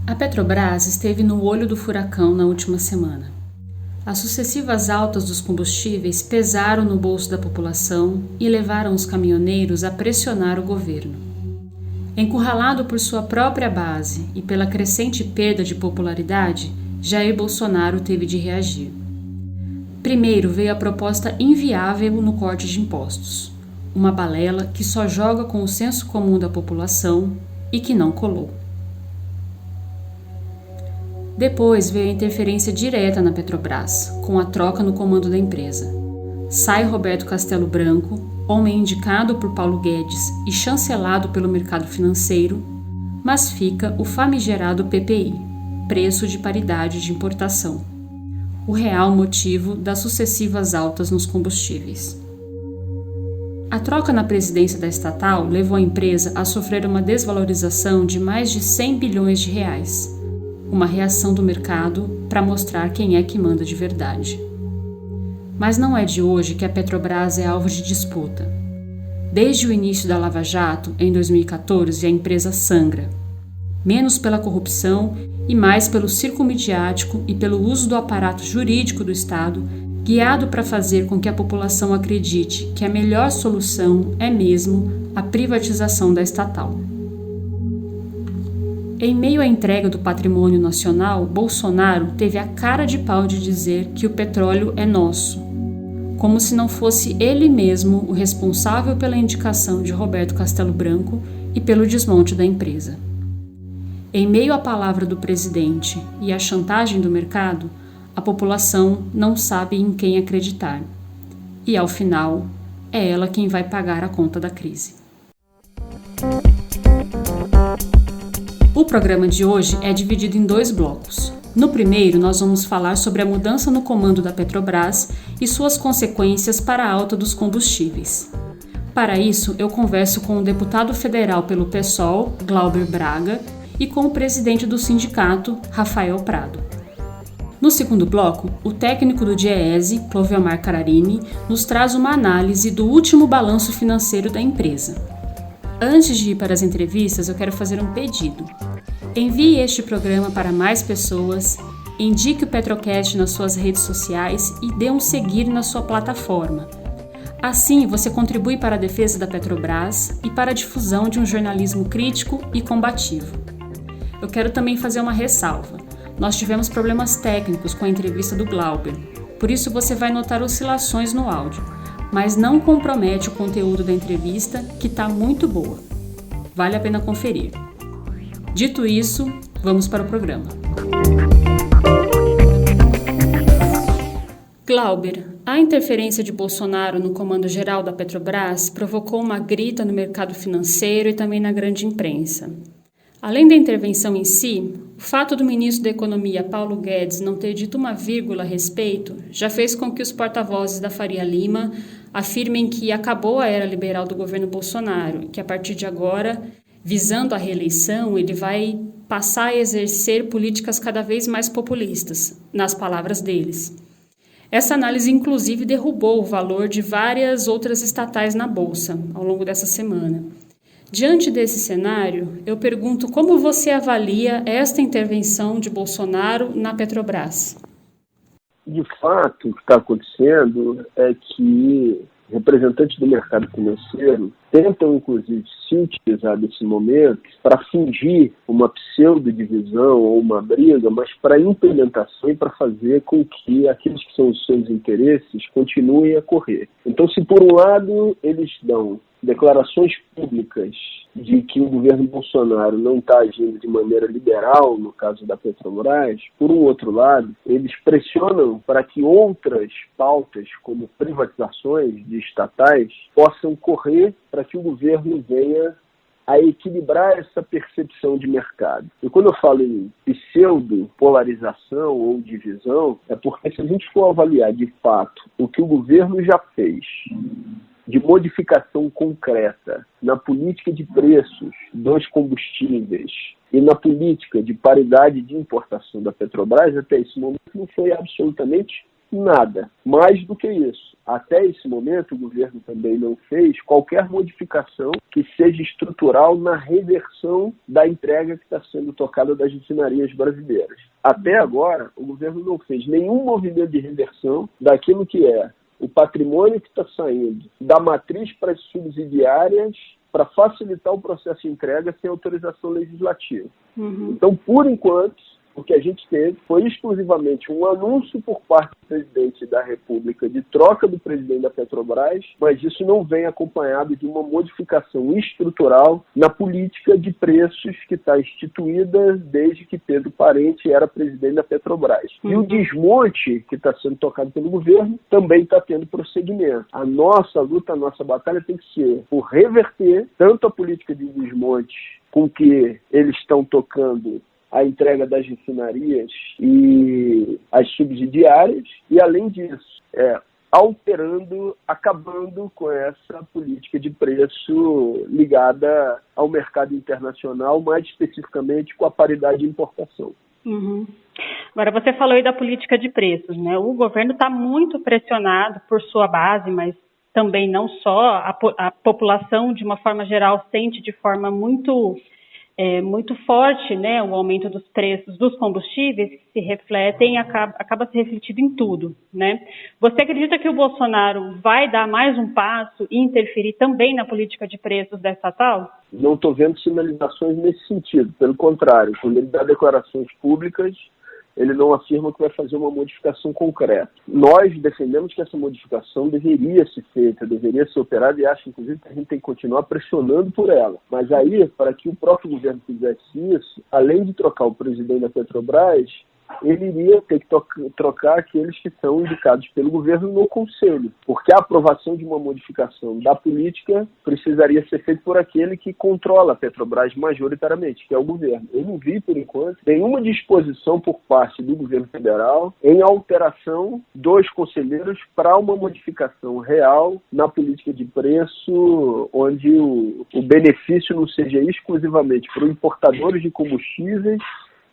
A Petrobras esteve no olho do furacão na última semana. As sucessivas altas dos combustíveis pesaram no bolso da população e levaram os caminhoneiros a pressionar o governo. Encurralado por sua própria base e pela crescente perda de popularidade, Jair Bolsonaro teve de reagir. Primeiro veio a proposta inviável no corte de impostos, uma balela que só joga com o senso comum da população e que não colou. Depois veio a interferência direta na Petrobras, com a troca no comando da empresa. Sai Roberto Castello Branco, homem indicado por Paulo Guedes e chancelado pelo mercado financeiro, mas fica o famigerado PPI, Preço de Paridade de Importação, o real motivo das sucessivas altas nos combustíveis. A troca na presidência da estatal levou a empresa a sofrer uma desvalorização de mais de 100 bilhões de reais, uma reação do mercado para mostrar quem é que manda de verdade. Mas não é de hoje que a Petrobras é alvo de disputa. Desde o início da Lava Jato, em 2014, a empresa sangra, menos pela corrupção e mais pelo circo midiático e pelo uso do aparato jurídico do Estado, guiado para fazer com que a população acredite que a melhor solução é mesmo a privatização da estatal. Em meio à entrega do patrimônio nacional, Bolsonaro teve a cara de pau de dizer que o petróleo é nosso, como se não fosse ele mesmo o responsável pela indicação de Roberto Castello Branco e pelo desmonte da empresa. Em meio à palavra do presidente e à chantagem do mercado, a população não sabe em quem acreditar. E, ao final, é ela quem vai pagar a conta da crise. O programa de hoje é dividido em 2 blocos. No primeiro, nós vamos falar sobre a mudança no comando da Petrobras e suas consequências para a alta dos combustíveis. Para isso, eu converso com o deputado federal pelo PSOL, Glauber Braga, e com o presidente do sindicato, Rafael Prado. No segundo bloco, o técnico do DIEESE, Clovelmar Cararini, nos traz uma análise do último balanço financeiro da empresa. Antes de ir para as entrevistas, eu quero fazer um pedido. Envie este programa para mais pessoas, indique o Petrocast nas suas redes sociais e dê um seguir na sua plataforma. Assim, você contribui para a defesa da Petrobras e para a difusão de um jornalismo crítico e combativo. Eu quero também fazer uma ressalva. Nós tivemos problemas técnicos com a entrevista do Glauber, por isso você vai notar oscilações no áudio, mas não compromete o conteúdo da entrevista, que está muito boa. Vale a pena conferir. Dito isso, vamos para o programa. Glauber, a interferência de Bolsonaro no comando geral da Petrobras provocou uma grita no mercado financeiro e também na grande imprensa. Além da intervenção em si, o fato do ministro da Economia, Paulo Guedes, não ter dito uma vírgula a respeito já fez com que os porta-vozes da Faria Lima afirmem que acabou a era liberal do governo Bolsonaro e que, a partir de agora, visando a reeleição, ele vai passar a exercer políticas cada vez mais populistas, nas palavras deles. Essa análise, inclusive, derrubou o valor de várias outras estatais na Bolsa ao longo dessa semana. Diante desse cenário, eu pergunto como você avalia esta intervenção de Bolsonaro na Petrobras? De fato, o que está acontecendo é que representantes do mercado financeiro tentam, inclusive, se utilizar desse momento para fingir uma pseudo-divisão ou uma briga, mas para implementação e para fazer com que aqueles que são os seus interesses continuem a correr. Então, se por um lado eles dão declarações públicas de que o governo Bolsonaro não está agindo de maneira liberal, no caso da Petrobras, por um outro lado, eles pressionam para que outras pautas, como privatizações de estatais, possam correr para que o governo venha a equilibrar essa percepção de mercado. E quando eu falo em pseudo-polarização ou divisão, é porque se a gente for avaliar de fato o que o governo já fez de modificação concreta na política de preços dos combustíveis e na política de paridade de importação da Petrobras, até esse momento não foi absolutamente nada. Mais do que isso. Até esse momento, o governo também não fez qualquer modificação que seja estrutural na reversão da entrega que está sendo tocada das refinarias brasileiras. Até agora, o governo não fez nenhum movimento de reversão daquilo que é o patrimônio que está saindo da matriz para as subsidiárias para facilitar o processo de entrega sem autorização legislativa. Então, por enquanto, o que a gente teve foi exclusivamente um anúncio por parte do presidente da República de troca do presidente da Petrobras, mas isso não vem acompanhado de uma modificação estrutural na política de preços que está instituída desde que Pedro Parente era presidente da Petrobras. E o desmonte que está sendo tocado pelo governo também está tendo prosseguimento. A nossa luta, a nossa batalha tem que ser por reverter tanto a política de desmonte com que eles estão tocando a entrega das refinarias e as subsidiárias, e além disso, acabando com essa política de preço ligada ao mercado internacional, mais especificamente com a paridade de importação. Agora, você falou aí da política de preços, né? O governo está muito pressionado por sua base, mas também não só, a população, de uma forma geral, sente de forma muito forte, né, o aumento dos preços dos combustíveis, que se refletem, acaba se refletindo em tudo, né? Você acredita que o Bolsonaro vai dar mais um passo e interferir também na política de preços da estatal? Não estou vendo sinalizações nesse sentido. Pelo contrário, quando ele dá declarações públicas, ele não afirma que vai fazer uma modificação concreta. Nós defendemos que essa modificação deveria ser feita, deveria ser operada, e acho, inclusive, que a gente tem que continuar pressionando por ela. Mas aí, para que o próprio governo fizesse isso, além de trocar o presidente da Petrobras, ele iria ter que trocar aqueles que são indicados pelo governo no Conselho, porque a aprovação de uma modificação da política precisaria ser feita por aquele que controla a Petrobras majoritariamente, que é o governo. Eu não vi, por enquanto, nenhuma disposição por parte do governo federal em alteração dos conselheiros para uma modificação real na política de preço, onde o benefício não seja exclusivamente para os importadores de combustíveis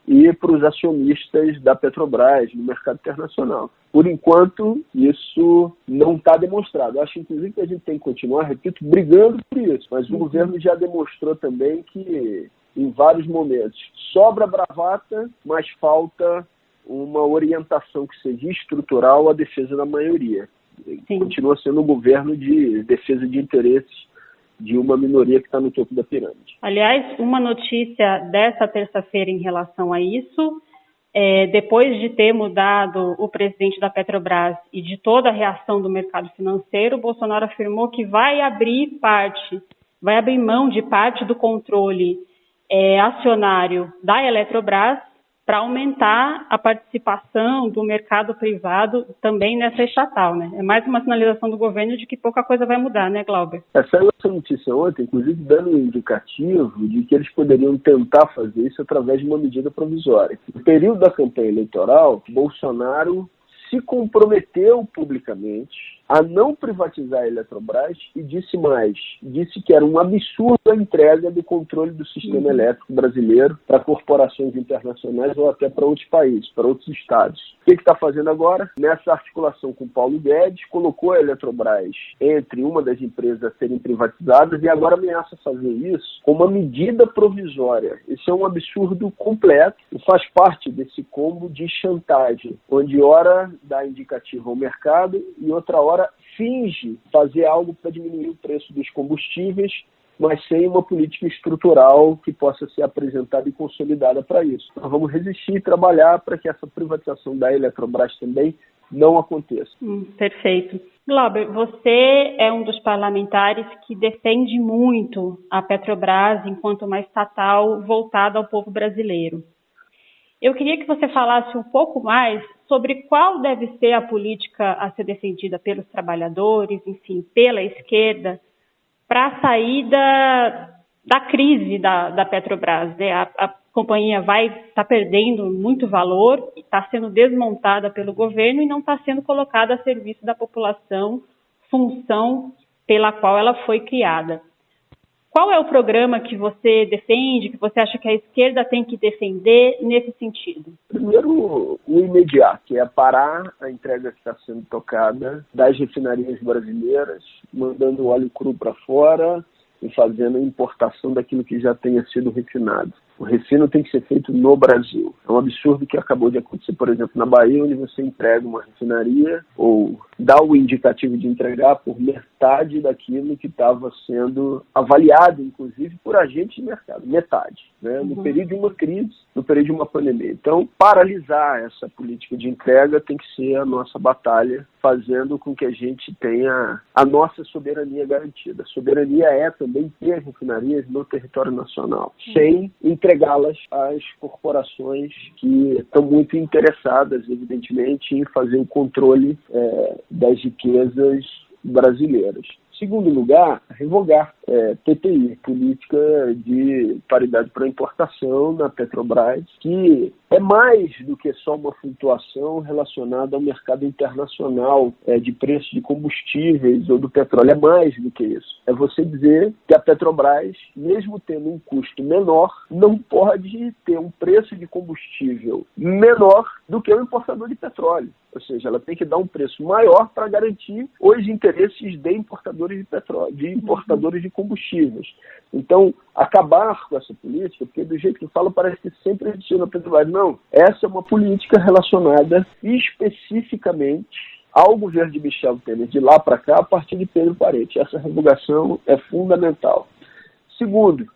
e para os acionistas da Petrobras no mercado internacional. Por enquanto, isso não está demonstrado. Acho, inclusive, que a gente tem que continuar, repito, brigando por isso. Mas o governo já demonstrou também que, em vários momentos, sobra bravata, mas falta uma orientação que seja estrutural à defesa da maioria. Sim. Continua sendo um governo de defesa de interesses de uma minoria que está no topo da pirâmide. Aliás, uma notícia dessa terça-feira em relação a isso, depois de ter mudado o presidente da Petrobras e de toda a reação do mercado financeiro, o Bolsonaro afirmou que vai abrir mão de parte do controle acionário da Eletrobras para aumentar a participação do mercado privado também nessa estatal, né? É mais uma sinalização do governo de que pouca coisa vai mudar, né, Glauber? Saiu essa notícia ontem, inclusive dando um indicativo de que eles poderiam tentar fazer isso através de uma medida provisória. No período da campanha eleitoral, Bolsonaro se comprometeu publicamente a não privatizar a Eletrobras e disse que era um absurdo a entrega do controle do sistema elétrico brasileiro para corporações internacionais ou até para outros países, para outros estados. O que está fazendo agora? Nessa articulação com Paulo Guedes, colocou a Eletrobras entre uma das empresas a serem privatizadas e agora ameaça fazer isso com uma medida provisória. Isso é um absurdo completo e faz parte desse combo de chantagem, onde ora dá indicativo ao mercado e outra hora finge fazer algo para diminuir o preço dos combustíveis, mas sem uma política estrutural que possa ser apresentada e consolidada para isso. Nós vamos resistir e trabalhar para que essa privatização da Eletrobras também não aconteça. Perfeito. Glauber, você é um dos parlamentares que defende muito a Petrobras enquanto uma estatal voltada ao povo brasileiro. Eu queria que você falasse um pouco mais sobre qual deve ser a política a ser defendida pelos trabalhadores, enfim, pela esquerda, para a saída da crise da Petrobras, né? A companhia vai estar perdendo muito valor, está sendo desmontada pelo governo e não está sendo colocada a serviço da população, função pela qual ela foi criada. Qual é o programa que você defende, que você acha que a esquerda tem que defender nesse sentido? Primeiro, o imediato, que é parar a entrega que está sendo tocada das refinarias brasileiras, mandando óleo cru para fora e fazendo a importação daquilo que já tenha sido refinado. O refino tem que ser feito no Brasil. É um absurdo que acabou de acontecer, por exemplo, na Bahia, onde você entrega uma refinaria ou dá o indicativo de entregar por metade daquilo que estava sendo avaliado, inclusive, por agentes de mercado. Metade, né? No período de uma crise, no período de uma pandemia. Então, paralisar essa política de entrega tem que ser a nossa batalha, fazendo com que a gente tenha a nossa soberania garantida. A soberania é também ter refinarias no território nacional, sem entregá-las às corporações que estão muito interessadas, evidentemente, em fazer o controle das riquezas brasileiras. Segundo lugar, revogar PPI, Política de Paridade para Importação na Petrobras, que é mais do que só uma flutuação relacionada ao mercado internacional de preço de combustíveis ou do petróleo. É mais do que isso. É você dizer que a Petrobras, mesmo tendo um custo menor, não pode ter um preço de combustível menor do que o importador de petróleo. Ou seja, ela tem que dar um preço maior para garantir os interesses de importadores de petróleo, de importadores de combustíveis. Então, acabar com essa política, porque do jeito que fala, parece que sempre adiciona a Petrobras. Não, essa é uma política relacionada especificamente ao governo de Michel Temer, de lá para cá, a partir de Pedro Parente. Essa revogação é fundamental. Segundo,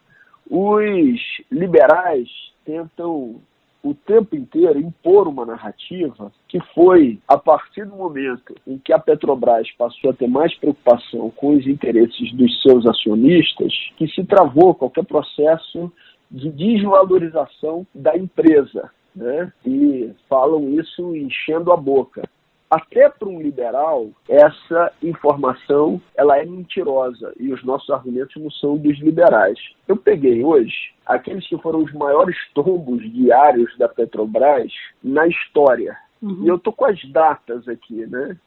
os liberais tentam o tempo inteiro impor uma narrativa que foi, a partir do momento em que a Petrobras passou a ter mais preocupação com os interesses dos seus acionistas, que se travou qualquer processo de desvalorização da empresa, né? E falam isso enchendo a boca. Até para um liberal, essa informação ela é mentirosa e os nossos argumentos não são dos liberais. Eu peguei hoje aqueles que foram os maiores tombos diários da Petrobras na história. E eu estou com as datas aqui, né?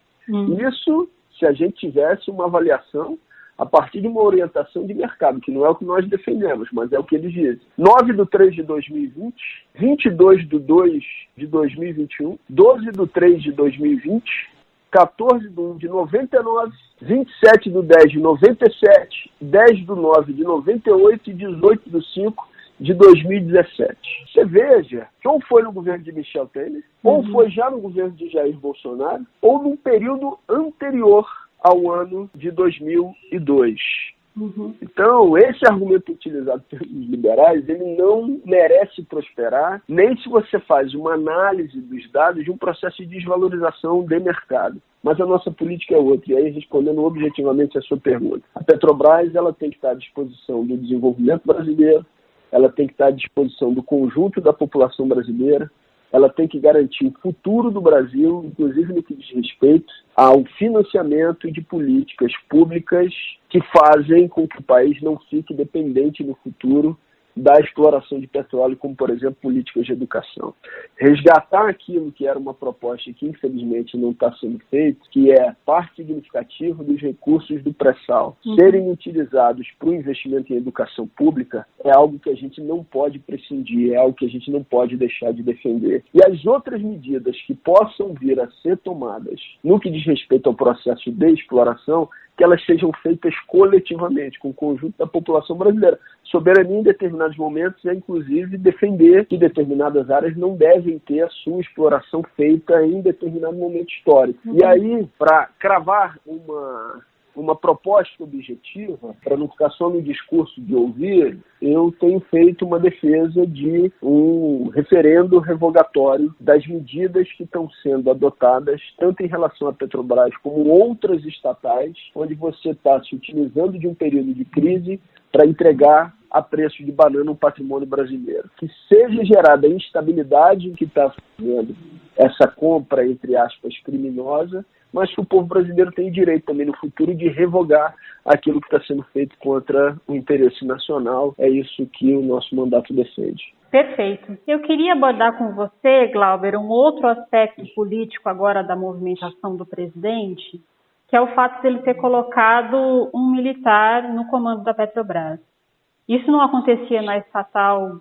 Isso, se a gente tivesse uma avaliação a partir de uma orientação de mercado, que não é o que nós defendemos, mas é o que eles dizem. 9/3 de 2020, 22/2 de 2021, 12/3 de 2020, 14/1 de 99, 27/10 de 97, 10/9 de 98 e 18/5 de 2017. Você veja que ou foi no governo de Michel Temer, ou foi já no governo de Jair Bolsonaro, ou num período anterior ao ano de 2002. Então, esse argumento utilizado pelos liberais, ele não merece prosperar, nem se você faz uma análise dos dados de um processo de desvalorização de mercado. Mas a nossa política é outra. E aí, respondendo objetivamente a sua pergunta, a Petrobras ela tem que estar à disposição do desenvolvimento brasileiro, ela tem que estar à disposição do conjunto da população brasileira, ela tem que garantir o futuro do Brasil, inclusive no que diz respeito ao financiamento de políticas públicas que fazem com que o país não fique dependente no futuro da exploração de petróleo, como, por exemplo, políticas de educação. Resgatar aquilo que era uma proposta que, infelizmente, não está sendo feito, que é parte significativa dos recursos do pré-sal serem utilizados para o investimento em educação pública, é algo que a gente não pode prescindir, é algo que a gente não pode deixar de defender. E as outras medidas que possam vir a ser tomadas no que diz respeito ao processo de exploração, que elas sejam feitas coletivamente, com o conjunto da população brasileira. Soberania em determinados momentos é, inclusive, defender que determinadas áreas não devem ter a sua exploração feita em determinado momento histórico. E aí, para cravar uma proposta objetiva, para não ficar só no discurso de ouvir, eu tenho feito uma defesa de um referendo revogatório das medidas que estão sendo adotadas, tanto em relação à Petrobras como outras estatais, onde você está se utilizando de um período de crise para entregar a preço de banana um patrimônio brasileiro. Que seja gerada a instabilidade que está fazendo essa compra, entre aspas, criminosa, mas que o povo brasileiro tem direito também no futuro de revogar aquilo que está sendo feito contra o interesse nacional. É isso que o nosso mandato defende. Perfeito. Eu queria abordar com você, Glauber, um outro aspecto político agora da movimentação do presidente, que é o fato de ele ter colocado um militar no comando da Petrobras. Isso não acontecia na estatal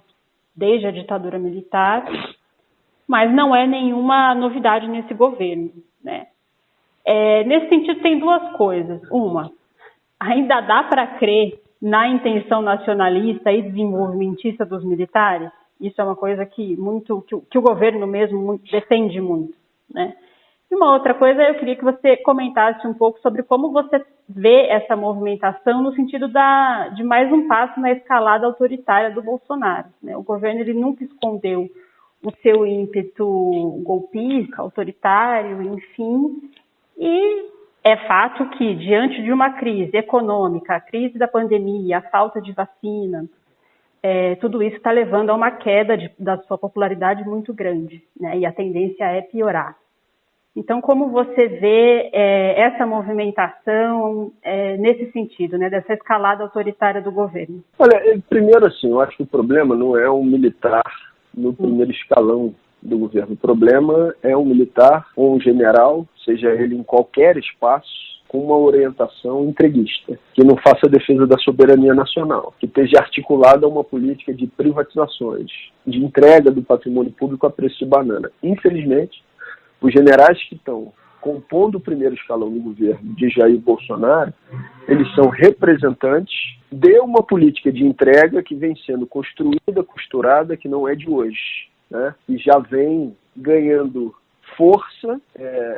desde a ditadura militar, mas não é nenhuma novidade nesse governo, né? Nesse sentido, tem duas coisas. Uma, ainda dá para crer na intenção nacionalista e desenvolvimentista dos militares? Isso é uma coisa que o governo mesmo defende muito, né? E uma outra coisa, eu queria que você comentasse um pouco sobre como você vê essa movimentação no sentido de mais um passo na escalada autoritária do Bolsonaro, né? O governo ele nunca escondeu o seu ímpeto golpista, autoritário, enfim, e é fato que, diante de uma crise econômica, a crise da pandemia, a falta de vacina, tudo isso está levando a uma queda da sua popularidade muito grande, né? E a tendência é piorar. Então, como você vê essa movimentação nesse sentido, né, dessa escalada autoritária do governo? Olha, primeiro assim, eu acho que o problema não é um militar no primeiro escalão do governo. O problema é um militar ou um general, seja ele em qualquer espaço, com uma orientação entreguista, que não faça defesa da soberania nacional, que esteja articulada a uma política de privatizações, de entrega do patrimônio público a preço de banana. Infelizmente, os generais que estão compondo o primeiro escalão do governo de Jair Bolsonaro, eles são representantes de uma política de entrega que vem sendo construída, costurada, que não é de hoje, né? E já vem ganhando força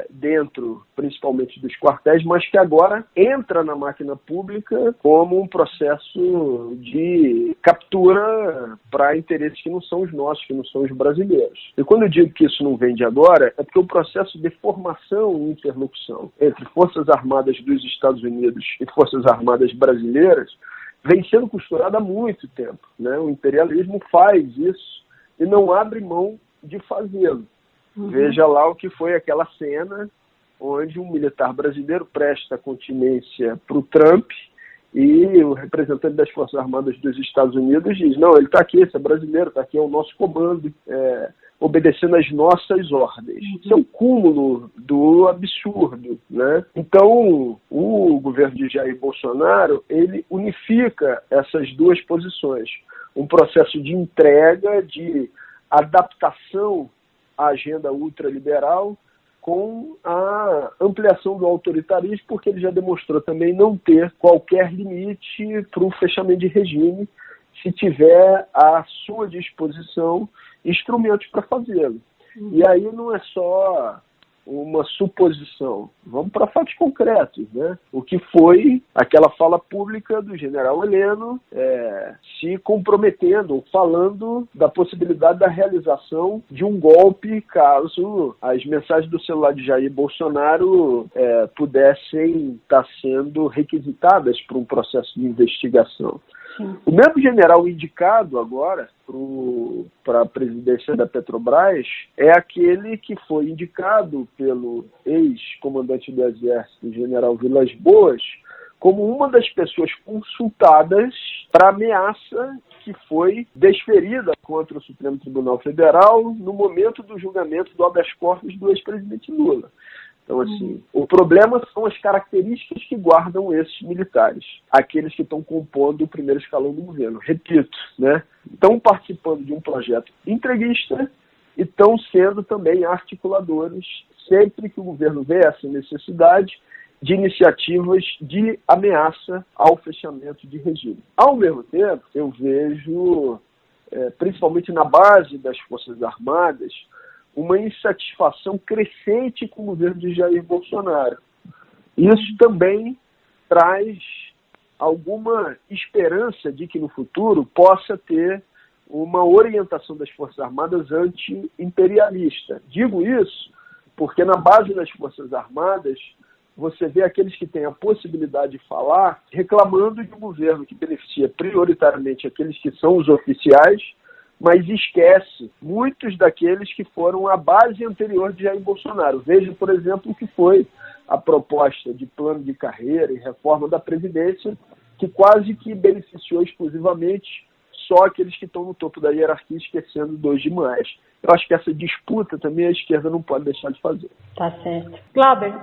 dentro, principalmente dos quartéis, mas que agora entra na máquina pública como um processo de captura para interesses que não são os nossos, que não são os brasileiros. E quando eu digo que isso não vem de agora, é porque o processo de formação e interlocução entre Forças Armadas dos Estados Unidos e Forças Armadas brasileiras vem sendo costurado há muito tempo, né? O imperialismo faz isso e não abre mão de fazê-lo. Veja lá o que foi aquela cena onde um militar brasileiro presta continência para o Trump e o representante das Forças Armadas dos Estados Unidos diz, não, ele está aqui, esse é brasileiro, está aqui, é o nosso comando, obedecendo às nossas ordens. Isso é o cúmulo do absurdo, né? Então, o governo de Jair Bolsonaro, ele unifica essas duas posições. Um processo de entrega, de adaptação a agenda ultraliberal com a ampliação do autoritarismo, porque ele já demonstrou também não ter qualquer limite para o fechamento de regime se tiver à sua disposição instrumentos para fazê-lo. E aí não é só uma suposição. Vamos para fatos concretos, né? O que foi aquela fala pública do general Heleno se comprometendo, falando da possibilidade da realização de um golpe caso as mensagens do celular de Jair Bolsonaro pudessem estar sendo requisitadas para um processo de investigação. Sim. O mesmo general indicado agora para a presidência da Petrobras é aquele que foi indicado pelo ex-comandante do Exército, general Vilas Boas, como uma das pessoas consultadas para a ameaça que foi desferida contra o Supremo Tribunal Federal no momento do julgamento do habeas corpus do ex-presidente Lula. Então, assim, o problema são as características que guardam esses militares, aqueles que estão compondo o primeiro escalão do governo. Repito, né? Estão participando de um projeto entreguista e estão sendo também articuladores, sempre que o governo vê essa necessidade, de iniciativas de ameaça ao fechamento de regime. Ao mesmo tempo, eu vejo, principalmente na base das Forças Armadas, uma insatisfação crescente com o governo de Jair Bolsonaro. Isso também traz alguma esperança de que no futuro possa ter uma orientação das Forças Armadas anti-imperialista. Digo isso porque na base das Forças Armadas você vê aqueles que têm a possibilidade de falar reclamando de um governo que beneficia prioritariamente aqueles que são os oficiais, mas esquece muitos daqueles que foram a base anterior de Jair Bolsonaro. Veja, por exemplo, o que foi a proposta de plano de carreira e reforma da Previdência, que quase que beneficiou exclusivamente só aqueles que estão no topo da hierarquia, esquecendo dos demais. Eu acho que essa disputa também a esquerda não pode deixar de fazer. Tá certo. Glauber,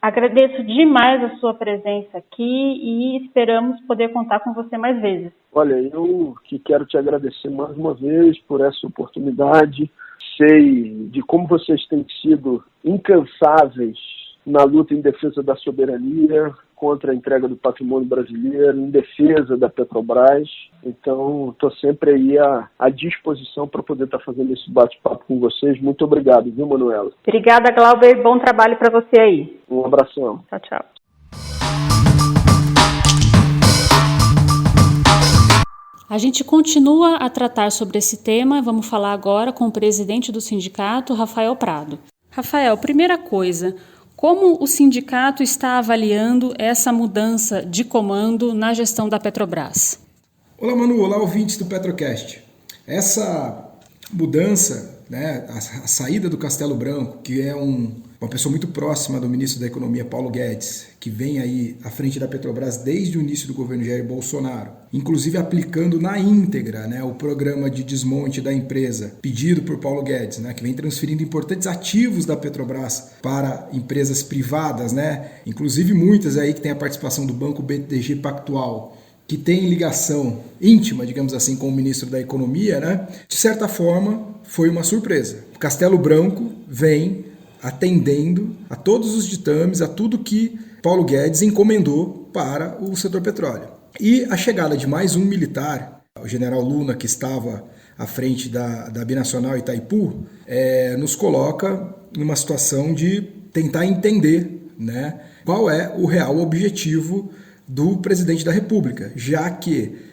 Agradeço demais a sua presença aqui e esperamos poder contar com você mais vezes. Olha, eu que quero te agradecer mais uma vez por essa oportunidade. Sei de como vocês têm sido incansáveis na luta em defesa da soberania, contra a entrega do patrimônio brasileiro, em defesa da Petrobras. Então, estou sempre aí à disposição para poder estar fazendo esse bate-papo com vocês. Muito obrigado, viu, Manuela? Obrigada, Glauber. Bom trabalho para você aí. Um abração. Tchau, tchau. A gente continua a tratar sobre esse tema. Vamos falar agora com o presidente do sindicato, Rafael Prado. Rafael, primeira coisa, como o sindicato está avaliando essa mudança de comando na gestão da Petrobras? Olá, Manu. Olá, ouvintes do Petrocast. Essa mudança, né, a saída do Castelo Branco, que é uma pessoa muito próxima do ministro da Economia, Paulo Guedes, que vem aí à frente da Petrobras desde o início do governo Jair Bolsonaro, inclusive aplicando na íntegra, né, o programa de desmonte da empresa pedido por Paulo Guedes, né, que vem transferindo importantes ativos da Petrobras para empresas privadas, né, inclusive muitas aí que têm a participação do Banco BTG Pactual, que tem ligação íntima, digamos assim, com o ministro da Economia, né, de certa forma foi uma surpresa. O Castelo Branco vem atendendo a todos os ditames, a tudo que Paulo Guedes encomendou para o setor petróleo. E a chegada de mais um militar, o general Luna, que estava à frente da Binacional Itaipu, nos coloca numa situação de tentar entender, né, qual é o real objetivo do presidente da República, já que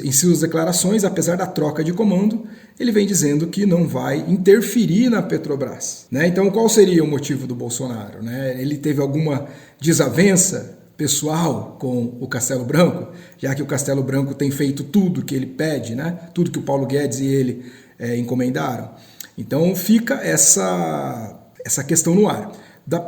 em suas declarações, apesar da troca de comando, ele vem dizendo que não vai interferir na Petrobras, né? Então, qual seria o motivo do Bolsonaro, né? Ele teve alguma desavença pessoal com o Castelo Branco, já que o Castelo Branco tem feito tudo que ele pede, né? Tudo que o Paulo Guedes e ele encomendaram. Então, fica essa questão no ar.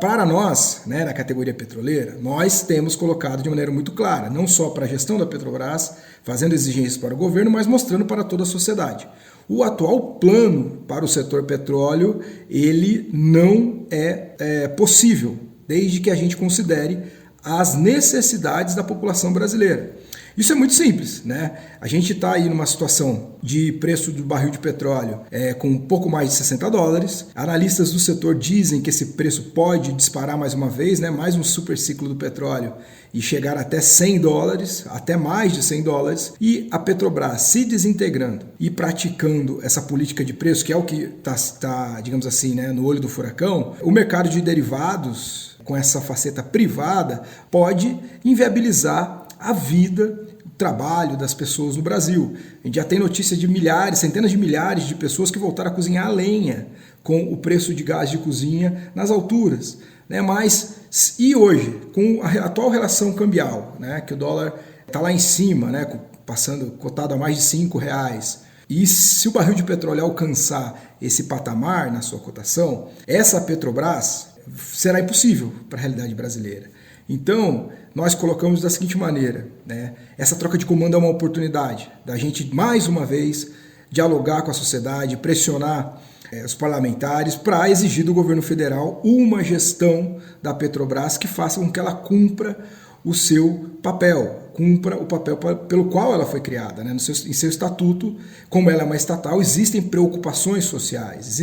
Para nós, né, na categoria petroleira, nós temos colocado de maneira muito clara, não só para a gestão da Petrobras, fazendo exigências para o governo, mas mostrando para toda a sociedade. O atual plano para o setor petróleo, ele não é possível, desde que a gente considere as necessidades da população brasileira. Isso é muito simples, né? A gente está aí numa situação de preço do barril de petróleo com um pouco mais de $60. Analistas do setor dizem que esse preço pode disparar mais uma vez, né? Mais um super ciclo do petróleo e chegar até $100, até mais de $100. E a Petrobras se desintegrando e praticando essa política de preço, que é o que está, digamos assim, né, no olho do furacão, o mercado de derivados, com essa faceta privada, pode inviabilizar a vida, o trabalho das pessoas no Brasil. A gente já tem notícia de milhares, centenas de milhares de pessoas que voltaram a cozinhar a lenha com o preço de gás de cozinha nas alturas, né? Mas, e hoje, com a atual relação cambial, né, que o dólar está lá em cima, né, passando cotado a mais de R$5, e se o barril de petróleo alcançar esse patamar na sua cotação, essa Petrobras será impossível para a realidade brasileira. Então, nós colocamos da seguinte maneira, né? Essa troca de comando é uma oportunidade da gente, mais uma vez, dialogar com a sociedade, pressionar os parlamentares para exigir do governo federal uma gestão da Petrobras que faça com que ela cumpra o seu papel, cumpra o papel pelo qual ela foi criada, né? Em seu estatuto, como ela é uma estatal, existem preocupações sociais,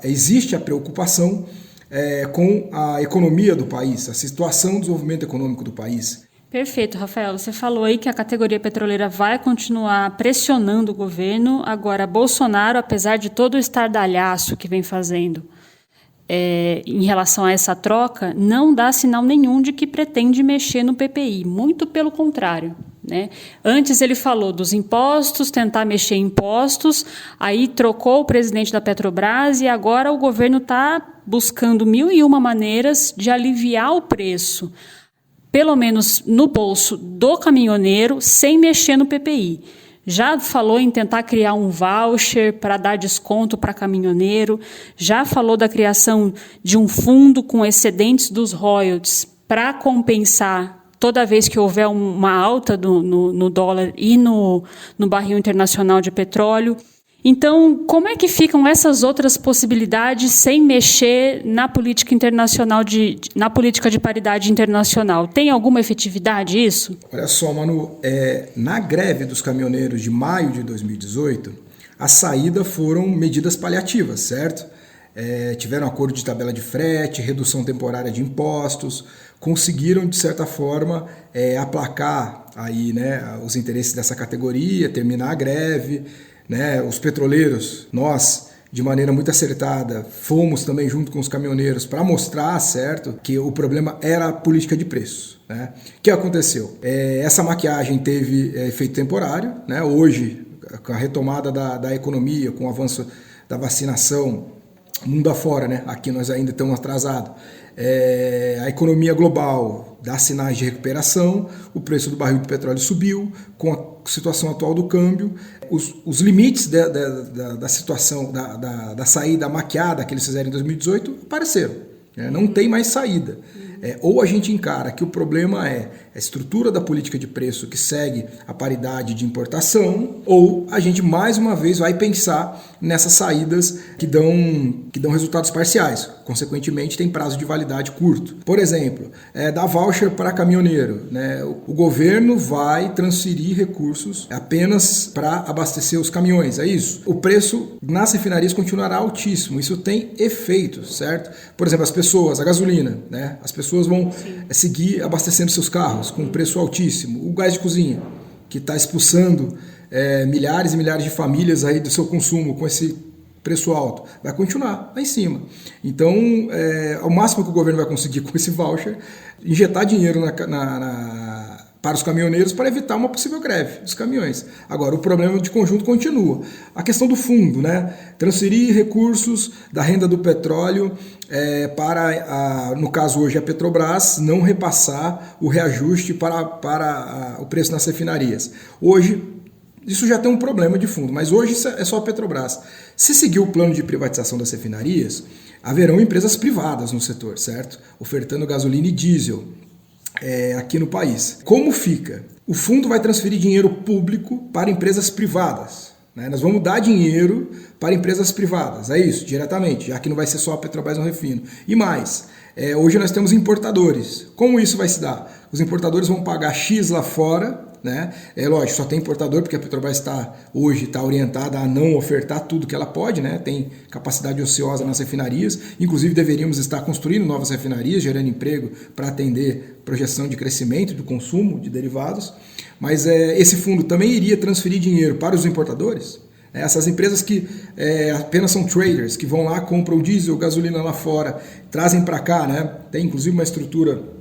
existe a preocupação com a economia do país, a situação do desenvolvimento econômico do país. Perfeito, Rafael. Você falou aí que a categoria petroleira vai continuar pressionando o governo. Agora, Bolsonaro, apesar de todo o estardalhaço que vem fazendo em relação a essa troca, não dá sinal nenhum de que pretende mexer no PPI. Muito pelo contrário, né? Antes ele falou dos impostos, tentar mexer em impostos, aí trocou o presidente da Petrobras e agora o governo está buscando 1001 maneiras de aliviar o preço, pelo menos no bolso do caminhoneiro, sem mexer no PPI. Já falou em tentar criar um voucher para dar desconto para caminhoneiro, já falou da criação de um fundo com excedentes dos royalties para compensar toda vez que houver uma alta no dólar e no barril internacional de petróleo. Então, como é que ficam essas outras possibilidades sem mexer na política internacional, na política de paridade internacional? Tem alguma efetividade isso? Olha só, Manu, na greve dos caminhoneiros de maio de 2018, a saída foram medidas paliativas, certo? Tiveram acordo de tabela de frete, redução temporária de impostos, conseguiram, de certa forma, aplacar aí, né, os interesses dessa categoria, terminar a greve, né? Os petroleiros, nós, de maneira muito acertada, fomos também junto com os caminhoneiros para mostrar, certo, que o problema era a política de preços, né? O que aconteceu? Essa maquiagem teve efeito temporário, né? Hoje, com a retomada da economia, com o avanço da vacinação, mundo afora, né? Aqui nós ainda estamos atrasados. A economia global dá sinais de recuperação, o preço do barril de petróleo subiu, com a situação atual do câmbio, os limites da situação, da saída maquiada que eles fizeram em 2018 apareceram, né? Não tem mais saída. Ou a gente encara que o problema é a estrutura da política de preço que segue a paridade de importação, ou a gente mais uma vez vai pensar nessas saídas que dão resultados parciais, consequentemente tem prazo de validade curto. Por exemplo, dar voucher para caminhoneiro, né? O governo vai transferir recursos apenas para abastecer os caminhões, é isso? O preço nas refinarias continuará altíssimo, isso tem efeitos, certo? Por exemplo, a gasolina, né? As pessoas vão seguir abastecendo seus carros com preço altíssimo. O gás de cozinha, que está expulsando milhares e milhares de famílias aí do seu consumo com esse preço alto, vai continuar lá em cima. Então, o máximo que o governo vai conseguir com esse voucher, injetar dinheiro para os caminhoneiros para evitar uma possível greve dos caminhões. Agora, o problema de conjunto continua. A questão do fundo, né? Transferir recursos da renda do petróleo para, no caso hoje, a Petrobras, não repassar o reajuste para o preço nas refinarias. Hoje, isso já tem um problema de fundo, mas hoje é só a Petrobras. Se seguir o plano de privatização das refinarias, haverão empresas privadas no setor, certo? Ofertando gasolina e diesel aqui no país. Como fica? O fundo vai transferir dinheiro público para empresas privadas, né? Nós vamos dar dinheiro para empresas privadas, é isso, diretamente, já que não vai ser só a Petrobras no refino. E mais, hoje nós temos importadores. Como isso vai se dar? Os importadores vão pagar X lá fora, né? Lógico, só tem importador porque a Petrobras hoje está orientada a não ofertar tudo que ela pode, né? Tem capacidade ociosa nas refinarias, inclusive deveríamos estar construindo novas refinarias, gerando emprego para atender projeção de crescimento do consumo de derivados, mas esse fundo também iria transferir dinheiro para os importadores, né? Essas empresas que apenas são traders, que vão lá, compram diesel, gasolina lá fora, trazem para cá, né? Tem inclusive uma estrutura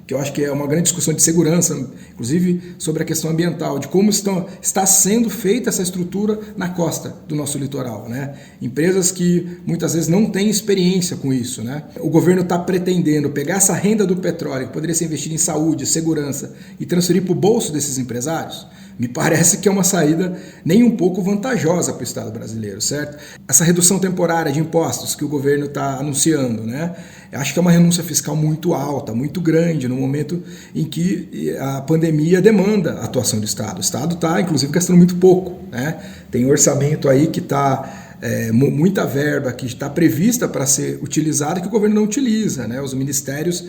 que eu acho que é uma grande discussão de segurança, inclusive sobre a questão ambiental, de como está sendo feita essa estrutura na costa do nosso litoral, né? Empresas que muitas vezes não têm experiência com isso, né? O governo está pretendendo pegar essa renda do petróleo, que poderia ser investida em saúde, segurança, e transferir para o bolso desses empresários. Me parece que é uma saída nem um pouco vantajosa para o Estado brasileiro, certo? Essa redução temporária de impostos que o governo está anunciando, né? Eu acho que é uma renúncia fiscal muito alta, muito grande, no momento em que a pandemia demanda a atuação do Estado. O Estado está, inclusive, gastando muito pouco, né? Tem orçamento aí que está... muita verba que está prevista para ser utilizada que o governo não utiliza, né? Os ministérios,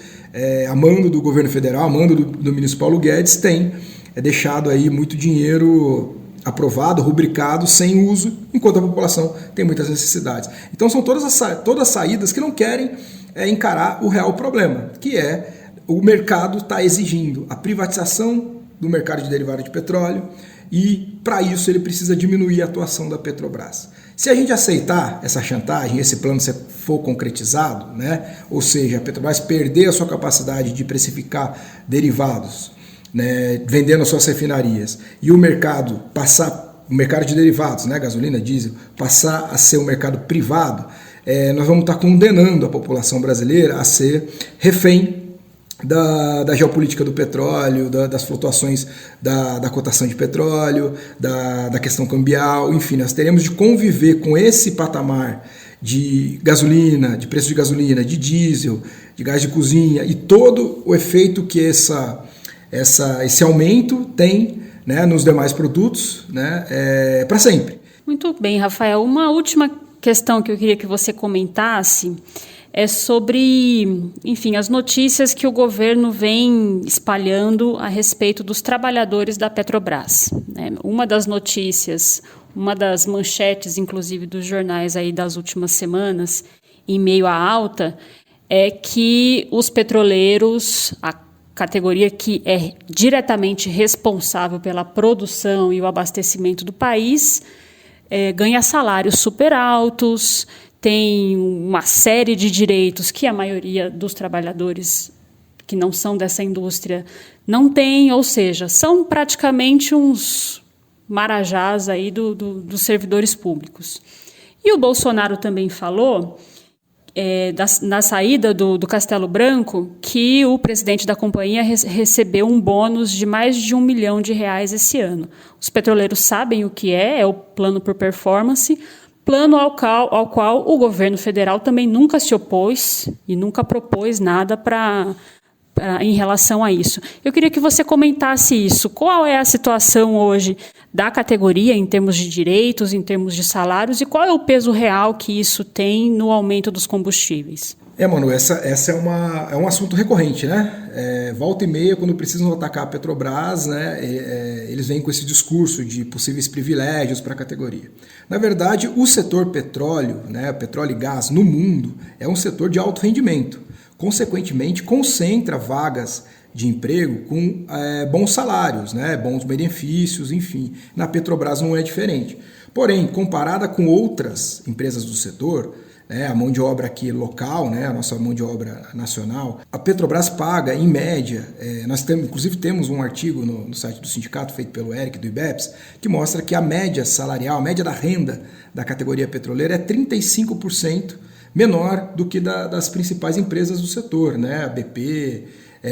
a mando do governo federal, a mando do ministro Paulo Guedes, têm deixado aí muito dinheiro aprovado, rubricado, sem uso, enquanto a população tem muitas necessidades. Então são todas saídas que não querem encarar o real problema, que é o mercado está exigindo a privatização do mercado de derivado de petróleo e, para isso, ele precisa diminuir a atuação da Petrobras. Se a gente aceitar essa chantagem, esse plano for concretizado, né, ou seja, a Petrobras perder a sua capacidade de precificar derivados, né, vendendo as suas refinarias, e o mercado de derivados, né, gasolina, diesel, passar a ser um mercado privado, nós vamos estar condenando a população brasileira a ser refém da geopolítica do petróleo, das flutuações da cotação de petróleo, da questão cambial, enfim, nós teremos de conviver com esse patamar de gasolina, de preço de gasolina, de diesel, de gás de cozinha e todo o efeito que esse aumento tem, né, nos demais produtos, né, para sempre. Muito bem, Rafael. Uma última questão que eu queria que você comentasse é sobre, enfim, as notícias que o governo vem espalhando a respeito dos trabalhadores da Petrobras. Uma das notícias, uma das manchetes, inclusive, dos jornais aí das últimas semanas, em meio à alta, é que os petroleiros, a categoria que é diretamente responsável pela produção e o abastecimento do país, ganha salários super altos, tem uma série de direitos que a maioria dos trabalhadores que não são dessa indústria não tem, ou seja, são praticamente uns marajás aí dos servidores públicos. E o Bolsonaro também falou, na saída do Castelo Branco, que o presidente da companhia recebeu um bônus de mais de R$1 milhão esse ano. Os petroleiros sabem o que é o plano por performance, plano ao qual o governo federal também nunca se opôs e nunca propôs nada em relação a isso. Eu queria que você comentasse isso. Qual é a situação hoje da categoria em termos de direitos, em termos de salários, e qual é o peso real que isso tem no aumento dos combustíveis? Manu, essa é um assunto recorrente, né? Volta e meia, quando precisam atacar a Petrobras, né, eles vêm com esse discurso de possíveis privilégios para a categoria. Na verdade, o setor petróleo, né, petróleo e gás no mundo, é um setor de alto rendimento. Consequentemente, concentra vagas de emprego com bons salários, né, bons benefícios, enfim. Na Petrobras não é diferente. Porém, comparada com outras empresas do setor, a mão de obra aqui local, a nossa mão de obra nacional, a Petrobras paga, em média, inclusive temos um artigo no site do sindicato, feito pelo Eric, do IBEPS, que mostra que a média salarial, a média da renda da categoria petroleira é 35% menor do que das principais empresas do setor, a BP,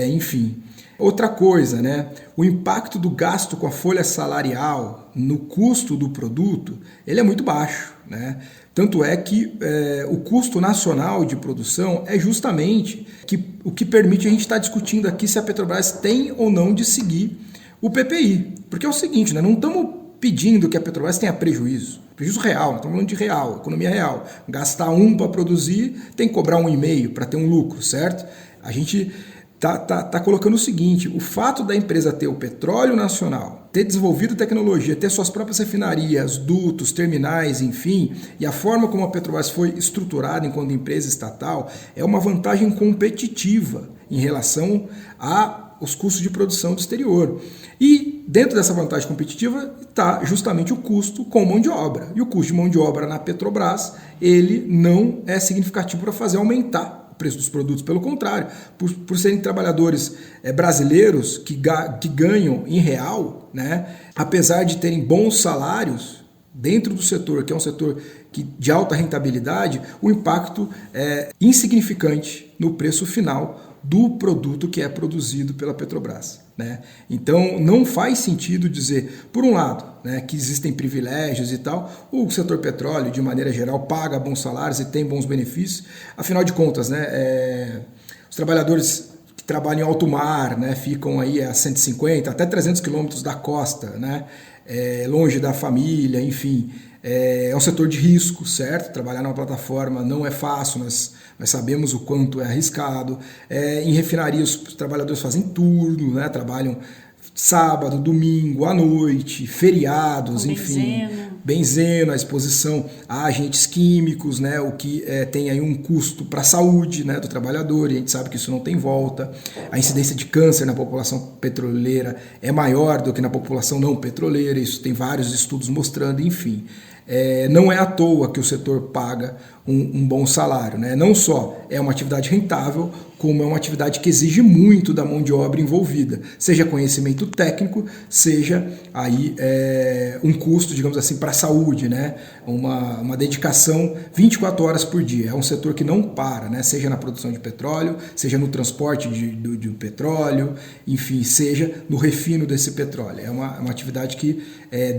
enfim. Outra coisa, o impacto do gasto com a folha salarial no custo do produto, ele é muito baixo, Tanto é que o custo nacional de produção é justamente o que permite a gente estar discutindo aqui se a Petrobras tem ou não de seguir o PPI. Porque é o seguinte, não estamos pedindo que a Petrobras tenha prejuízo real, nós estamos falando de real, economia real. Gastar 1 para produzir, tem que cobrar 1,5 para ter um lucro, certo? A gente tá colocando o seguinte, o fato da empresa ter o petróleo nacional, ter desenvolvido tecnologia, ter suas próprias refinarias, dutos, terminais, enfim, e a forma como a Petrobras foi estruturada enquanto empresa estatal, é uma vantagem competitiva em relação aos custos de produção do exterior. E dentro dessa vantagem competitiva está justamente o custo com mão de obra. E o custo de mão de obra na Petrobras, ele não é significativo para fazer aumentar o preço dos produtos. Pelo contrário, por serem trabalhadores brasileiros que ganham em real, apesar de terem bons salários dentro do setor, que é um setor de alta rentabilidade, o impacto é insignificante no preço final do produto que é produzido pela Petrobras. Então, não faz sentido dizer, por um lado, que existem privilégios e tal, o setor petróleo, de maneira geral, paga bons salários e tem bons benefícios. Afinal de contas, os trabalhadores que trabalham em alto mar, ficam aí a 150, até 300 quilômetros da costa, longe da família, enfim. É um setor de risco, certo? Trabalhar numa plataforma não é fácil, nós sabemos o quanto é arriscado. Em refinaria, os trabalhadores fazem turno, trabalham sábado, domingo, à noite, feriados, enfim. Benzeno, a exposição a agentes químicos, o que tem aí um custo para a saúde do trabalhador, e a gente sabe que isso não tem volta. A incidência de câncer na população petroleira é maior do que na população não petroleira, isso tem vários estudos mostrando, enfim. Não é à toa que o setor paga um bom salário, Não só é uma atividade rentável, como é uma atividade que exige muito da mão de obra envolvida, seja conhecimento técnico, seja aí um custo, digamos assim, para a saúde, uma dedicação 24 horas por dia. É um setor que não para, seja na produção de petróleo, seja no transporte de petróleo, enfim, seja no refino desse petróleo. É uma atividade que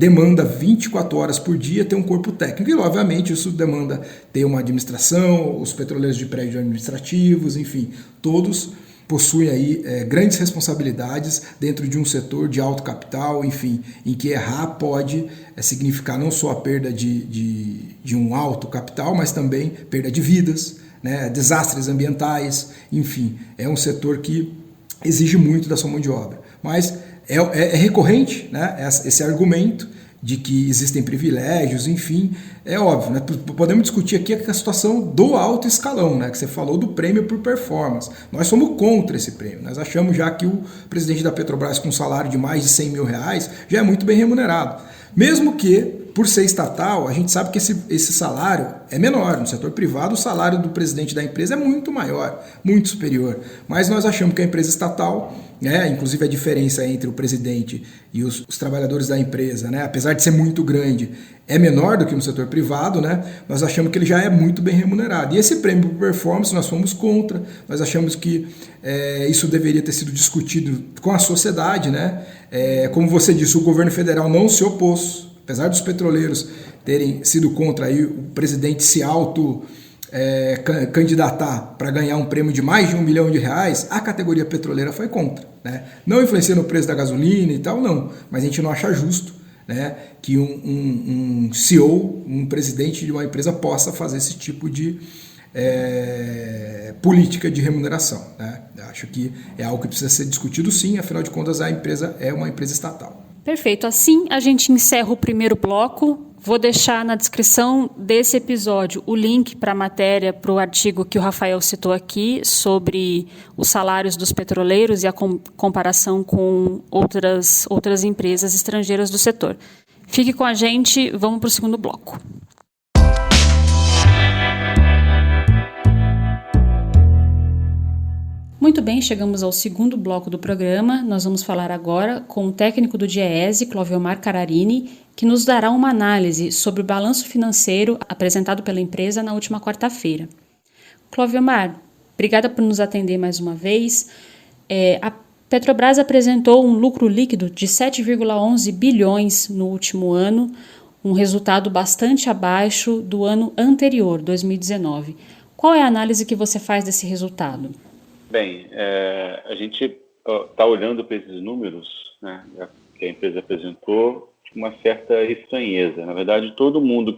demanda 24 horas por dia ter um corpo técnico, e obviamente isso demanda ter uma administração, os petroleiros de prédios administrativos, enfim, todos possuem aí grandes responsabilidades dentro de um setor de alto capital, enfim, em que errar pode significar não só a perda de um alto capital, mas também perda de vidas, né, desastres ambientais, enfim, é um setor que exige muito da sua mão de obra. Mas é recorrente, né, esse argumento de que existem privilégios, enfim, é óbvio, né? Podemos discutir aqui a situação do alto escalão, né? Que você falou do prêmio por performance. Nós somos contra esse prêmio. Nós achamos já que o presidente da Petrobras com um salário de mais de 100 mil reais já é muito bem remunerado. Mesmo que, por ser estatal, a gente sabe que esse salário é menor. No setor privado, o salário do presidente da empresa é muito maior, muito superior. Mas nós achamos que a empresa estatal, né, inclusive a diferença entre o presidente e os trabalhadores da empresa, né, apesar de ser muito grande, é menor do que no setor privado, né, nós achamos que ele já é muito bem remunerado. E esse prêmio por performance nós fomos contra, nós achamos que isso deveria ter sido discutido com a sociedade, né? Como você disse, o governo federal não se opôs, apesar dos petroleiros terem sido contra aí, o presidente se candidatar para ganhar um prêmio de mais de R$1 milhão, a categoria petroleira foi contra, né? Não influencia no preço da gasolina e tal, não, mas a gente não acha justo, né, que um CEO, um presidente de uma empresa possa fazer esse tipo de política de remuneração, né? Acho que é algo que precisa ser discutido sim, afinal de contas a empresa é uma empresa estatal. Perfeito, assim a gente encerra o primeiro bloco. Vou deixar na descrição desse episódio o link para a matéria, para o artigo que o Rafael citou aqui sobre os salários dos petroleiros e a comparação com outras empresas estrangeiras do setor. Fique com a gente, vamos para o segundo bloco. Muito bem, chegamos ao segundo bloco do programa. Nós vamos falar agora com o técnico do DIEESE, Cloviomar Cararini, que nos dará uma análise sobre o balanço financeiro apresentado pela empresa na última quarta-feira. Cloviomar, obrigada por nos atender mais uma vez. A Petrobras apresentou um lucro líquido de 7,11 bilhões no último ano, um resultado bastante abaixo do ano anterior, 2019. Qual é a análise que você faz desse resultado? Bem, a gente está olhando para esses números, né, que a empresa apresentou com uma certa estranheza. Na verdade, todo mundo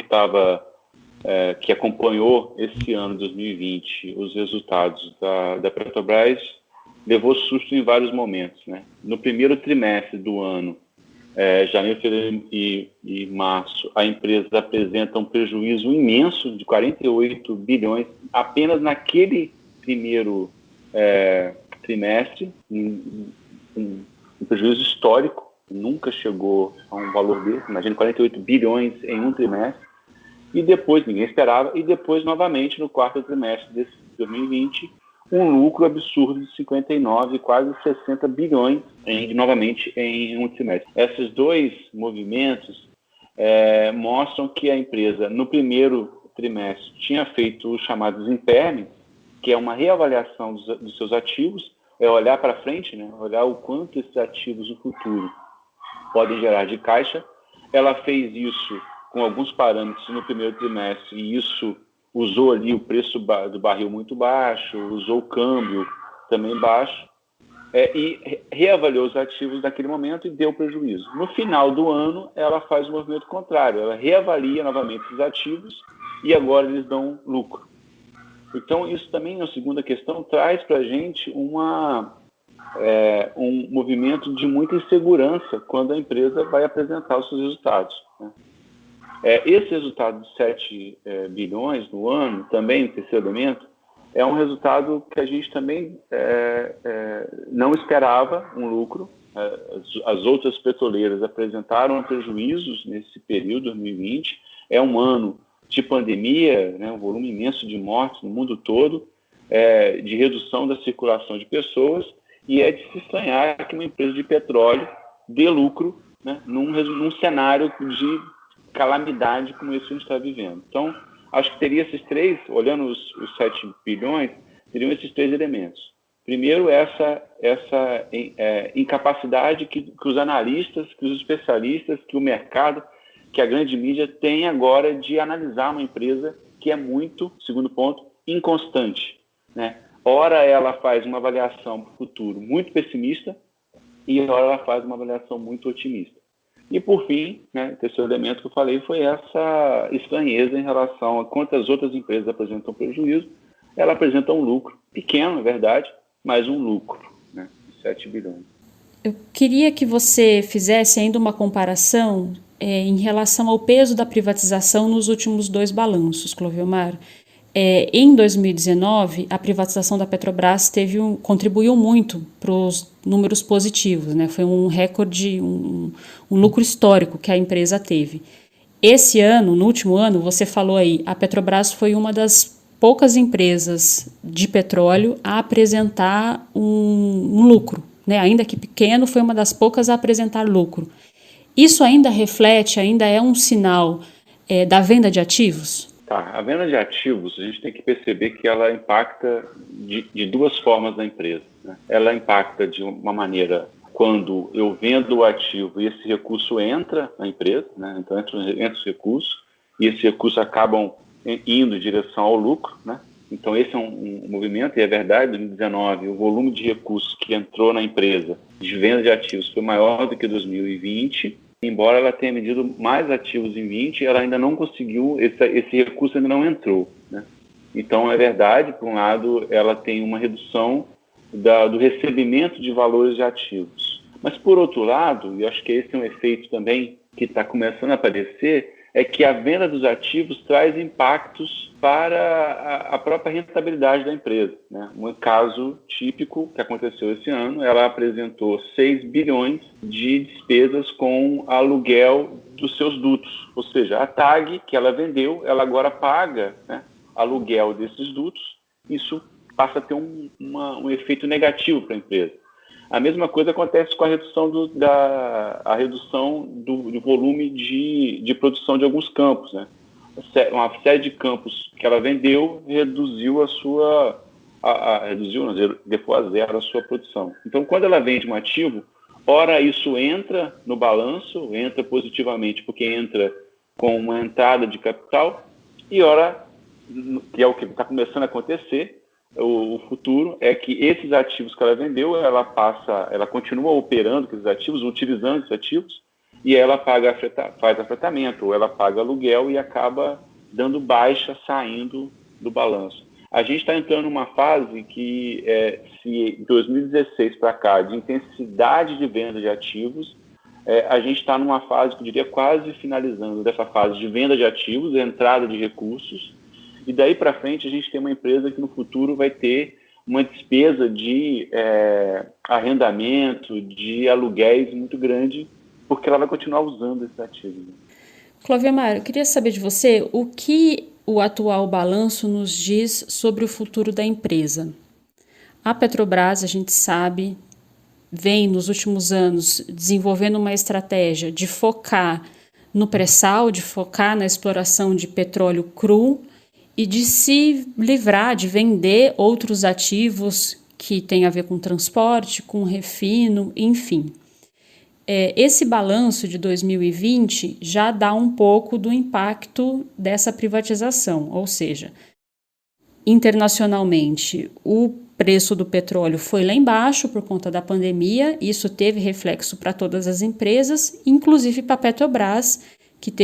que acompanhou esse ano 2020 os resultados da Petrobras levou susto em vários momentos, né? No primeiro trimestre do ano, janeiro, fevereiro e março, a empresa apresenta um prejuízo imenso de 48 bilhões apenas naquele primeiro trimestre, um prejuízo histórico, nunca chegou a um valor desse, imagina 48 bilhões em um trimestre, e depois, ninguém esperava, e depois novamente no quarto trimestre desse 2020, um lucro absurdo de 59, quase 60 bilhões novamente em um trimestre. Esses dois movimentos mostram que a empresa no primeiro trimestre tinha feito os chamados impairments, que é uma reavaliação dos seus ativos, é olhar para frente, né? Olhar o quanto esses ativos no futuro podem gerar de caixa. Ela fez isso com alguns parâmetros no primeiro trimestre e isso usou ali o preço do barril muito baixo, usou o câmbio também baixo e reavaliou os ativos naquele momento e deu prejuízo. No final do ano, ela faz o movimento contrário, ela reavalia novamente os ativos e agora eles dão lucro. Então, isso também, na segunda questão, traz para a gente um movimento de muita insegurança quando a empresa vai apresentar os seus resultados, né? Esse resultado de 7 bilhões no ano, também, no terceiro elemento, é um resultado que a gente também não esperava um lucro. As outras petroleiras apresentaram prejuízos nesse período, 2020. É um ano de pandemia, né, um volume imenso de mortes no mundo todo, de redução da circulação de pessoas, e é de se estranhar que uma empresa de petróleo dê lucro, né, num cenário de calamidade como esse que a gente está vivendo. Então, acho que teria esses três, olhando os 7 bilhões, teriam esses três elementos. Primeiro, essa incapacidade que os analistas, que os especialistas, que o mercado, que a grande mídia tem agora de analisar uma empresa que é muito, segundo ponto, inconstante, né? ora ela faz uma avaliação para o futuro muito pessimista e ora ela faz uma avaliação muito otimista. E, por fim, né, o terceiro elemento que eu falei foi essa estranheza em relação a quantas outras empresas apresentam prejuízo. Ela apresenta um lucro pequeno, é verdade, mas um lucro, né, de 7 bilhões. Eu queria que você fizesse ainda uma comparação em relação ao peso da privatização nos últimos 2 balanços, Cloviomar. Em 2019, a privatização da Petrobras contribuiu muito para os números positivos, né? Foi um recorde, um lucro histórico que a empresa teve. Esse ano, no último ano, você falou aí, a Petrobras foi uma das poucas empresas de petróleo a apresentar um lucro, né? Ainda que pequeno, foi uma das poucas a apresentar lucro. Isso ainda reflete, ainda é um sinal da venda de ativos? Tá, a venda de ativos, a gente tem que perceber que ela impacta de 2 formas na empresa, né? Ela impacta de uma maneira quando eu vendo o ativo e esse recurso entra na empresa, né? Então entra os recursos e esses recursos acabam indo em direção ao lucro, né? Então esse é um movimento, e é verdade, em 2019 o volume de recursos que entrou na empresa de venda de ativos foi maior do que 2020, embora ela tenha vendido mais ativos em 20, ela ainda não conseguiu, esse recurso ainda não entrou, né? Então, é verdade, por um lado, ela tem uma redução do recebimento de valores de ativos. Mas, por outro lado, e acho que esse é um efeito também que está começando a aparecer, é que a venda dos ativos traz impactos para a própria rentabilidade da empresa, né? Um caso típico que aconteceu esse ano, ela apresentou 6 bilhões de despesas com aluguel dos seus dutos, ou seja, a TAG que ela vendeu, ela agora paga, né, aluguel desses dutos, isso passa a ter um efeito negativo para a empresa. A mesma coisa acontece com a redução do volume de produção de alguns campos, né? Uma série de campos que ela vendeu reduziu levou a zero a sua produção. Então, quando ela vende um ativo, ora isso entra no balanço, entra positivamente porque entra com uma entrada de capital, e ora, que é o que está começando a acontecer, o futuro é que esses ativos que ela vendeu, ela continua operando com esses ativos, utilizando esses ativos, e ela faz afetamento, ou ela paga aluguel e acaba dando baixa, saindo do balanço. A gente está entrando numa fase que, se de 2016 para cá, de intensidade de venda de ativos, a gente está numa fase que eu diria quase finalizando dessa fase de venda de ativos, entrada de recursos, e daí para frente a gente tem uma empresa que no futuro vai ter uma despesa de arrendamento, de aluguéis muito grande, porque ela vai continuar usando esses ativos. Cloviomar, eu queria saber de você o que o atual balanço nos diz sobre o futuro da empresa. A Petrobras, a gente sabe, vem nos últimos anos desenvolvendo uma estratégia de focar no pré-sal, de focar na exploração de petróleo cru, e de se livrar, de vender outros ativos que têm a ver com transporte, com refino, enfim. Esse balanço de 2020 já dá um pouco do impacto dessa privatização, ou seja, internacionalmente o preço do petróleo foi lá embaixo por conta da pandemia, isso teve reflexo para todas as empresas, inclusive para a Petrobras, que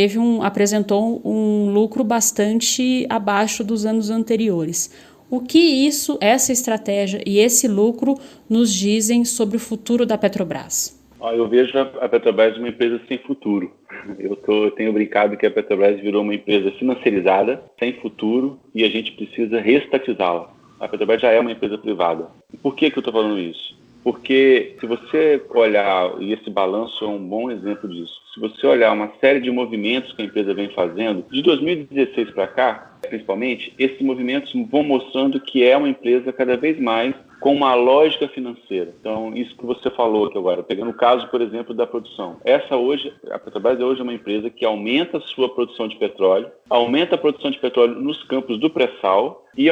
apresentou um lucro bastante abaixo dos anos anteriores. O que essa estratégia e esse lucro nos dizem sobre o futuro da Petrobras? Eu vejo a Petrobras uma empresa sem futuro. Eu tenho brincado que a Petrobras virou uma empresa financiarizada, sem futuro, e a gente precisa reestatizá-la. A Petrobras já é uma empresa privada. Por que eu estou falando isso? Porque se você olhar, e esse balanço é um bom exemplo disso, se você olhar uma série de movimentos que a empresa vem fazendo, de 2016 para cá, principalmente, esses movimentos vão mostrando que é uma empresa cada vez mais com uma lógica financeira. Então, isso que você falou aqui agora, pegando o caso, por exemplo, da produção. A Petrobras hoje é uma empresa que aumenta a sua produção de petróleo, aumenta a produção de petróleo nos campos do pré-sal e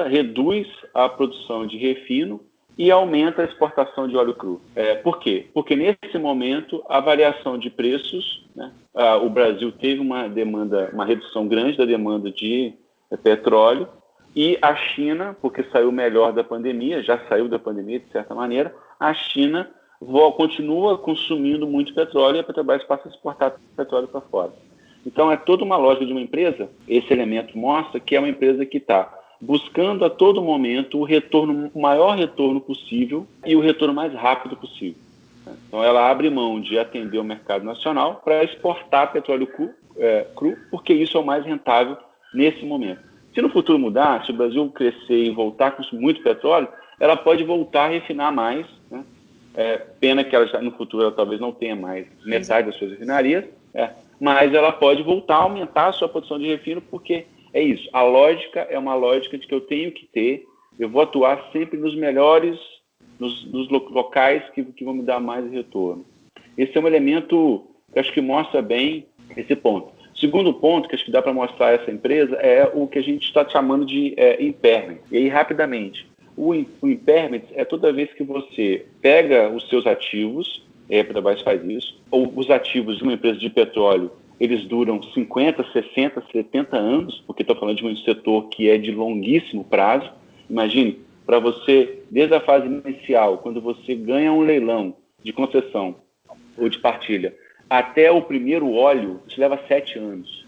reduz a produção de refino e aumenta a exportação de óleo cru. Por quê? Porque nesse momento a variação de preços, né, o Brasil teve uma redução grande da demanda de petróleo, E a China, porque saiu melhor da pandemia, já saiu da pandemia de certa maneira, a China continua consumindo muito petróleo e a Petrobras passa a exportar petróleo para fora. Então é toda uma lógica de uma empresa, esse elemento mostra que é uma empresa que está buscando a todo momento o maior retorno possível e o retorno mais rápido possível. Então ela abre mão de atender o mercado nacional para exportar petróleo cru, porque isso é o mais rentável nesse momento. Se no futuro mudar, se o Brasil crescer e voltar a consumir muito petróleo, ela pode voltar a refinar mais, né? Pena que no futuro ela talvez não tenha mais metade das suas refinarias, mas ela pode voltar a aumentar a sua produção de refino, porque é isso. A lógica é uma lógica de que eu tenho que ter, eu vou atuar sempre nos melhores, nos locais que vão me dar mais retorno. Esse é um elemento que acho que mostra bem esse ponto. Segundo ponto que acho que dá para mostrar essa empresa é o que a gente está chamando de impairment. E aí, rapidamente, o impairment é toda vez que você pega os seus ativos, a Petrobras faz isso, ou os ativos de uma empresa de petróleo, eles duram 50, 60, 70 anos, porque estou falando de um setor que é de longuíssimo prazo. Imagine, para você, desde a fase inicial, quando você ganha um leilão de concessão ou de partilha, até o primeiro óleo, isso leva 7 anos.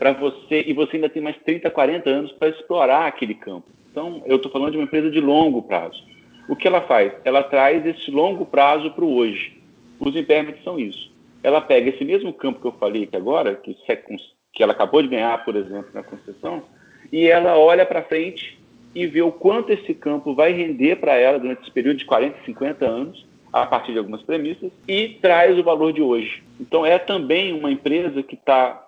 E você ainda tem mais 30, 40 anos para explorar aquele campo. Então, eu estou falando de uma empresa de longo prazo. O que ela faz? Ela traz esse longo prazo para o hoje. Os impairments são isso. Ela pega esse mesmo campo que eu falei aqui agora, que ela acabou de ganhar, por exemplo, na concessão, e ela olha para frente e vê o quanto esse campo vai render para ela durante esse período de 40, 50 anos, a partir de algumas premissas, e traz o valor de hoje. Então, é também uma empresa que está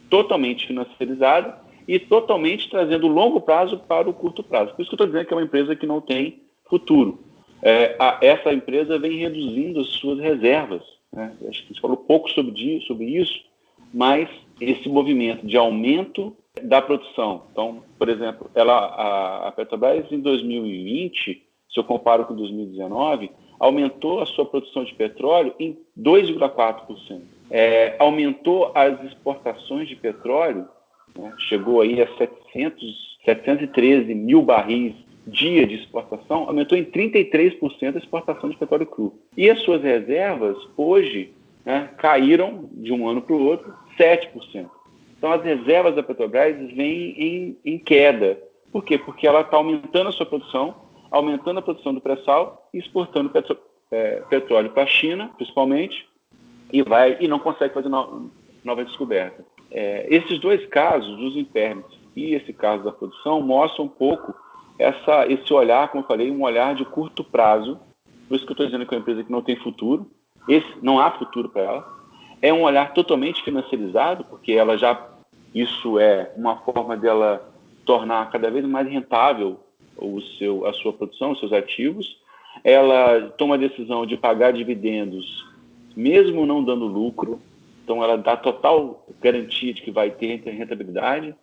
totalmente financiarizada e totalmente trazendo o longo prazo para o curto prazo. Por isso que eu estou dizendo que é uma empresa que não tem futuro. Essa empresa vem reduzindo as suas reservas, né? Acho que você falou pouco sobre isso, mas esse movimento de aumento da produção. Então, por exemplo, a Petrobras em 2020, se eu comparo com 2019, aumentou a sua produção de petróleo em 2,4%. Aumentou as exportações de petróleo, né? Chegou aí a 713 mil barris dia de exportação, aumentou em 33% a exportação de petróleo cru. E as suas reservas, hoje, né, caíram de um ano para o outro 7%. Então, as reservas da Petrobras vêm em queda. Por quê? Porque ela está aumentando a sua produção, aumentando a produção do pré-sal e exportando petróleo para a China, principalmente, e não consegue fazer nova descoberta. Esses dois casos, os impairments e esse caso da produção, mostram um pouco esse olhar, como eu falei, um olhar de curto prazo. Por isso que eu estou dizendo que é uma empresa que não tem futuro. Não há futuro para ela. É um olhar totalmente financiarizado, porque isso é uma forma dela tornar cada vez mais rentável a sua produção, os seus ativos. Ela toma a decisão de pagar dividendos, mesmo não dando lucro. Então, ela dá total garantia de que vai ter rentabilidade.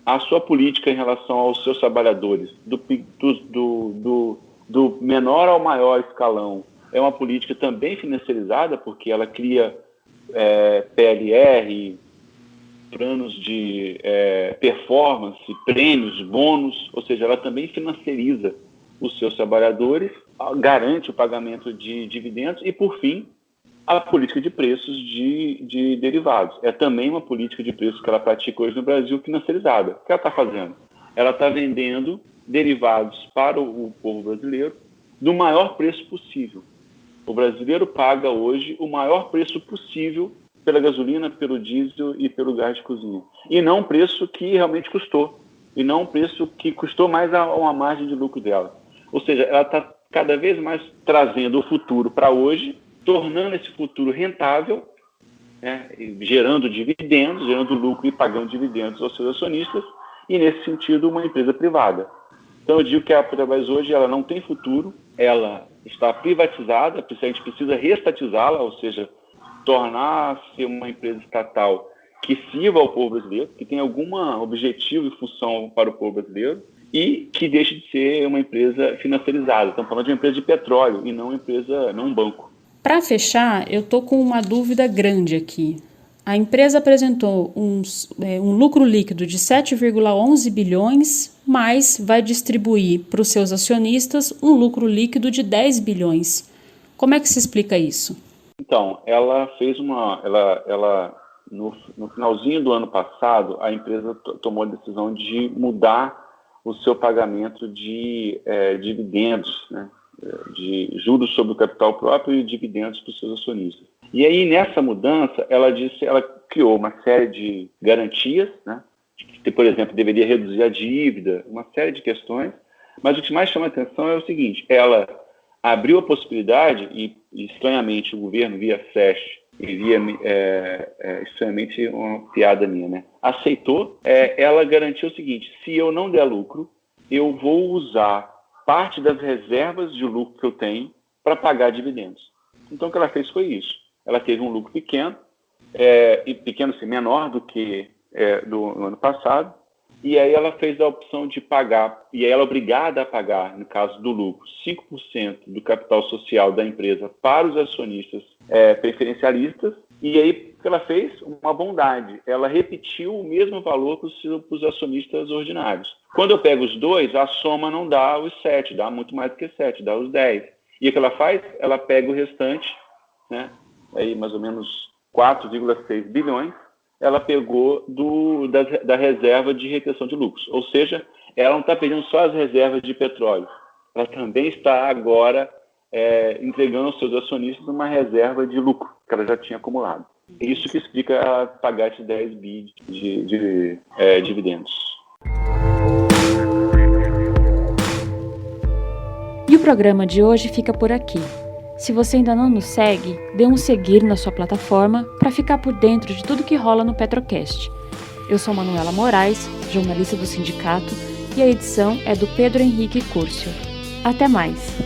A sua política em relação aos seus trabalhadores, do menor ao maior escalão, é uma política também financiarizada, porque ela cria PLR, planos de performance, prêmios, bônus, ou seja, ela também financiariza os seus trabalhadores, garante o pagamento de dividendos e, por fim, a política de preços de derivados. É também uma política de preços que ela pratica hoje no Brasil financiarizada. O que ela está fazendo? Ela está vendendo derivados para o povo brasileiro do maior preço possível. O brasileiro paga hoje o maior preço possível pela gasolina, pelo diesel e pelo gás de cozinha. E não um preço que realmente custou. E não um preço que custou mais a margem de lucro dela. Ou seja, ela está cada vez mais trazendo o futuro para hoje, tornando esse futuro rentável, né, gerando dividendos, gerando lucro e pagando dividendos aos seus acionistas, e nesse sentido uma empresa privada. Então eu digo que a Petrobras hoje ela não tem futuro, ela está privatizada, a gente precisa reestatizá-la, ou seja, tornar-se uma empresa estatal que sirva ao povo brasileiro, que tenha algum objetivo e função para o povo brasileiro, e que deixe de ser uma empresa financiarizada. Estamos falando de uma empresa de petróleo e não um banco. Para fechar, eu estou com uma dúvida grande aqui. A empresa apresentou um lucro líquido de 7,11 bilhões, mas vai distribuir para os seus acionistas um lucro líquido de 10 bilhões. Como é que se explica isso? Então, ela fez no finalzinho do ano passado, a empresa tomou a decisão de mudar o seu pagamento de dividendos, né, de juros sobre o capital próprio e dividendos para os seus acionistas. E aí, nessa mudança, ela criou uma série de garantias, né, que, por exemplo, deveria reduzir a dívida, uma série de questões, mas o que mais chama a atenção é o seguinte: ela abriu a possibilidade, e estranhamente o governo, via SESC, e via, estranhamente, uma piada minha, né, aceitou, ela garantiu o seguinte: se eu não der lucro, eu vou usar parte das reservas de lucro que eu tenho para pagar dividendos. Então, o que ela fez foi isso. Ela teve um lucro pequeno, assim, menor do que do ano passado, e aí ela fez a opção de pagar, e aí ela é obrigada a pagar, no caso do lucro, 5% do capital social da empresa para os acionistas preferencialistas, e aí o que ela fez? Uma bondade, ela repetiu o mesmo valor para os acionistas ordinários. Quando eu pego os dois, a soma não dá os 7, dá muito mais do que 7, dá os 10. E o que ela faz? Ela pega o restante, né, aí mais ou menos 4,6 bilhões, ela pegou da reserva de retenção de lucros. Ou seja, ela não está perdendo só as reservas de petróleo, ela também está agora entregando aos seus acionistas uma reserva de lucro que ela já tinha acumulado. É isso que explica ela pagar esses 10 bi de dividendos. E o programa de hoje fica por aqui. Se você ainda não nos segue, dê um seguir na sua plataforma para ficar por dentro de tudo que rola no Petrocast. Eu sou Manuela Moraes, jornalista do sindicato, e a edição é do Pedro Henrique Curcio. Até mais!